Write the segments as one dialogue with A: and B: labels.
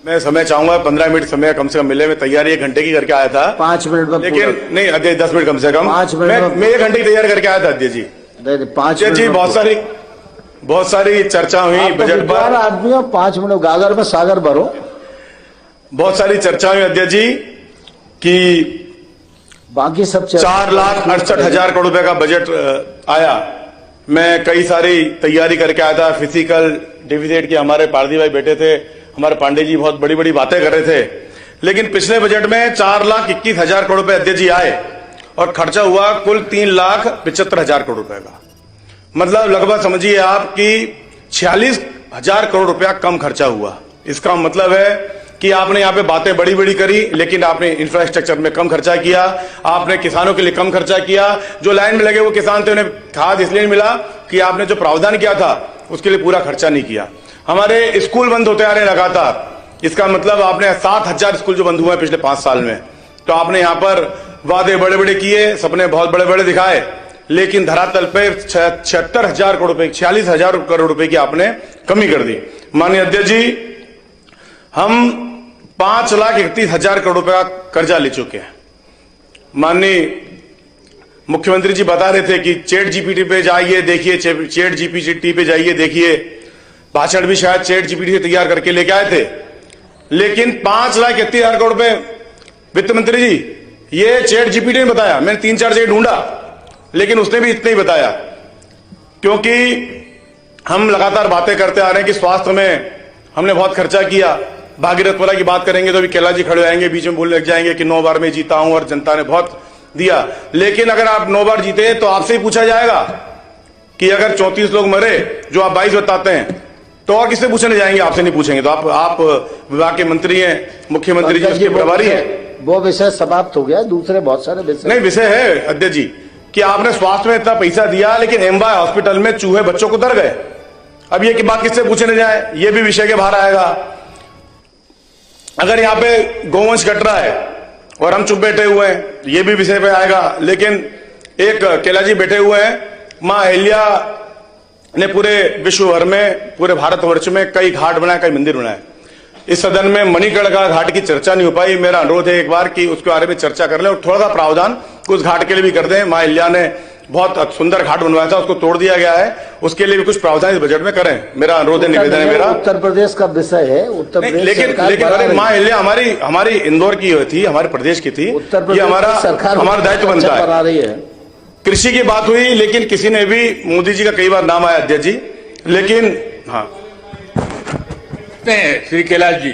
A: मैं समय चाहूंगा 15 मिनट समय कम से कम मिले। मैं तैयारी 1 घंटे की करके आया था।
B: 5 मिनट में
A: लेकिन नहीं अध्यक्ष 10 मिनट कम से कम।
B: 5 मिनट
A: मैं 1 घंटे की तैयारी करके आया था अध्यक्ष जी।
B: 5
A: मिनट जी बहुत सारी चर्चा हुई बजट पर।
B: आदमी 5 मिनट गागर में सागर भरो।
A: बहुत सारी चर्चा हुई अध्यक्ष जी कि
B: बाकी सब
A: 4,68,000 करोड़ रुपए का बजट आया। मैं कई सारी तैयारी करके आया था। फिजिकल डिफिसिट की हमारे पारदी भाई बैठे थे, हमारे पांडे जी बहुत बड़ी बड़ी बातें कर रहे थे। लेकिन पिछले बजट में 4,21,000 करोड़ रुपए अध्यक्ष जी आए और खर्चा हुआ कुल 3,75,000 करोड़ रुपए का। मतलब लगभग समझिए आप कि 46,000 करोड़ रुपया कम खर्चा हुआ। इसका मतलब है कि आपने यहाँ पे बातें बड़ी बड़ी करी, लेकिन आपने इंफ्रास्ट्रक्चर में कम खर्चा किया, आपने किसानों के लिए कम खर्चा किया। जो लाइन में लगे वो किसान थे, उन्हें खाद इसलिए नहीं मिला कि आपने जो प्रावधान किया था उसके लिए पूरा खर्चा नहीं किया। हमारे स्कूल बंद होते आ रहे लगातार। इसका मतलब आपने 7,000 स्कूल जो बंद हुए हैं पिछले 5 साल में, तो आपने यहाँ पर वादे बड़े बड़े किए, सपने बहुत बड़े बड़े दिखाए, लेकिन धरातल पे 76,000 करोड़ रुपए 46,000 करोड़ रुपए की आपने कमी कर दी। माननीय अध्यक्ष जी, हम 5,31,000 करोड़ रुपए का कर्जा ले चुके हैं। माननीय मुख्यमंत्री जी बता रहे थे कि चैट जीपीटी पे जाइए देखिए, चैट जीपीटी पे जाइए देखिए। भाषण भी शायद चैट जीपीटी से तैयार करके लेके आए थे। लेकिन 5,31,000 करोड़ रुपए वित्त मंत्री जी, ये चैट जीपीटी ने बताया। मैंने 3-4 जगह ढूंढा, लेकिन उसने भी इतना ही बताया। क्योंकि हम लगातार बातें करते आ रहे हैं कि स्वास्थ्य में हमने बहुत खर्चा किया। भागीरथपुरा की बात करेंगे तो अभी कैलाश जी खड़े आएंगे, बीच में बोलने लग जाएंगे कि 9 बार में जीता हूं और जनता ने बहुत दिया। लेकिन अगर आप 9 बार जीते तो आपसे ही पूछा जाएगा कि अगर 34 लोग मरे जो आप 22 बताते हैं, तो और किससे पूछने जाएंगे? आपसे नहीं पूछेंगे। तो आप विभाग के मंत्री हैं, मुख्यमंत्री जी उसके प्रभारी हैं।
B: वो विषय समाप्त हो गया। दूसरे बहुत सारे विषय
A: नहीं विषय है अध्यक्ष जी कि आपने स्वास्थ्य में इतना पैसा दिया, लेकिन एमवाय हॉस्पिटल में चूहे बच्चों को दर गए। अब ये की बात किससे पूछने जाए? ये भी विषय के बाहर आएगा। अगर यहाँ पे गौवंश कट रहा है और हम चुप बैठे हुए हैं, ये भी विषय पे आएगा। लेकिन एक कैलाश जी बैठे हुए हैं, मां अहिल्या ने पूरे विश्व भर में, पूरे भारतवर्ष में कई घाट बनाए, कई मंदिर बनाए। इस सदन में मणिकर्णिका घाट की चर्चा नहीं हो पाई। मेरा अनुरोध है एक बार कि उसके बारे में चर्चा कर लें और थोड़ा सा प्रावधान उस घाट के लिए भी कर दें। मां अहिल्या ने बहुत सुंदर घाट बनवाया था, उसको तोड़ दिया गया है, उसके लिए भी कुछ प्रावधान इस बजट में करें। मेरा अनुरोध है, निवेदन है मेरा।
B: उत्तर प्रदेश का विषय है। उत्तर प्रदेश
A: लेकिन अरे मां अहिल्या हमारी इंदौर की थी, हमारे प्रदेश की थी। ये हमारा दायित्व बनता है। कृषि की बात हुई, लेकिन किसी ने भी, मोदी जी का कई बार नाम आया अध्यक्ष जी, लेकिन हाँ
C: श्री कैलाश जी,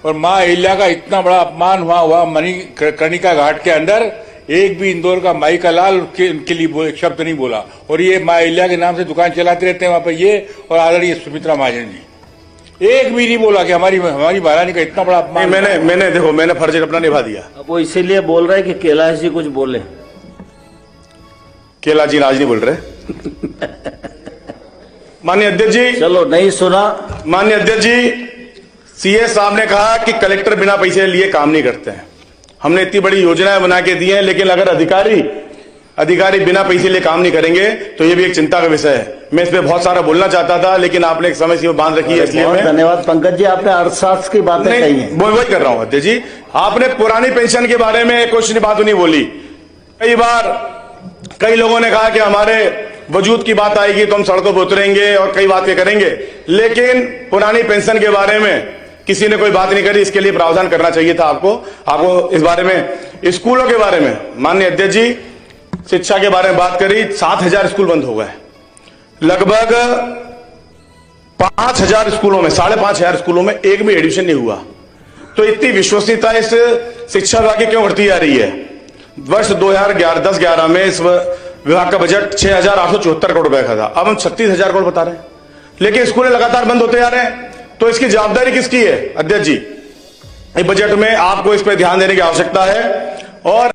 C: और मां अहिल्या का इतना बड़ा अपमान हुआ मणिकर्णिका घाट के अंदर, एक भी इंदौर का माई का लाल उनके लिए एक शब्द नहीं बोला। और ये मां अहिल्या के नाम से दुकान चलाते रहते हैं वहां पर ये और आदरणीय सुमित्रा महाजन जी, एक भी नहीं बोला कि हमारी महारानी का इतना बड़ा अपमान।
A: मैंने देखो, मैंने फर्ज अपना निभा दिया।
B: वो इसीलिए बोल रहे हैं कि कैलाश जी कुछ बोले।
A: कैलाश जी आज नहीं बोल रहे। माननीय अध्यक्ष जी,
B: चलो नहीं सुना।
A: माननीय अध्यक्ष जी, सीए साहब ने कहा कि कलेक्टर बिना पैसे लिए काम नहीं करते हैं। हमने इतनी बड़ी योजनाएं बना के दी हैं, लेकिन अगर अधिकारी बिना पैसे लिए काम नहीं करेंगे तो ये भी एक चिंता का विषय है। मैं इस पे बहुत सारा बोलना चाहता था, लेकिन आपने एक समय सीमा बांध रखी है, इसलिए मैं
B: धन्यवाद पंकज जी, आपने अर्थशास्त्र की बातें कही हैं।
A: वही कर रहा हूं अध्यक्ष जी। आपने पुरानी पेंशन के बारे में कुछ बात नहीं बोली। कई बार कई लोगों ने कहा कि हमारे वजूद की बात आएगी तो हम सड़कों पर उतरेंगे और कई बातें करेंगे, लेकिन पुरानी पेंशन के बारे में किसी ने कोई बात नहीं करी। इसके लिए प्रावधान करना चाहिए था आपको इस बारे में। स्कूलों के बारे में माननीय अध्यक्ष जी, शिक्षा के बारे में बात करी, 7,000 स्कूल बंद हो गए। लगभग 5,000 स्कूलों में, 5,500 स्कूलों में एक भी एडमिशन नहीं हुआ। तो इतनी विश्वसनीयता इस शिक्षा विभाग की क्यों बढ़ती जा रही है? वर्ष 2010-11 में इस विभाग का बजट 6,874 करोड़ रुपए का था। अब हम 36,000 करोड़ बता रहे हैं, लेकिन स्कूलें लगातार बंद होते जा रहे हैं। तो इसकी जवाबदारी किसकी है अध्यक्ष जी? इस बजट में आपको इस पर ध्यान देने की आवश्यकता है। और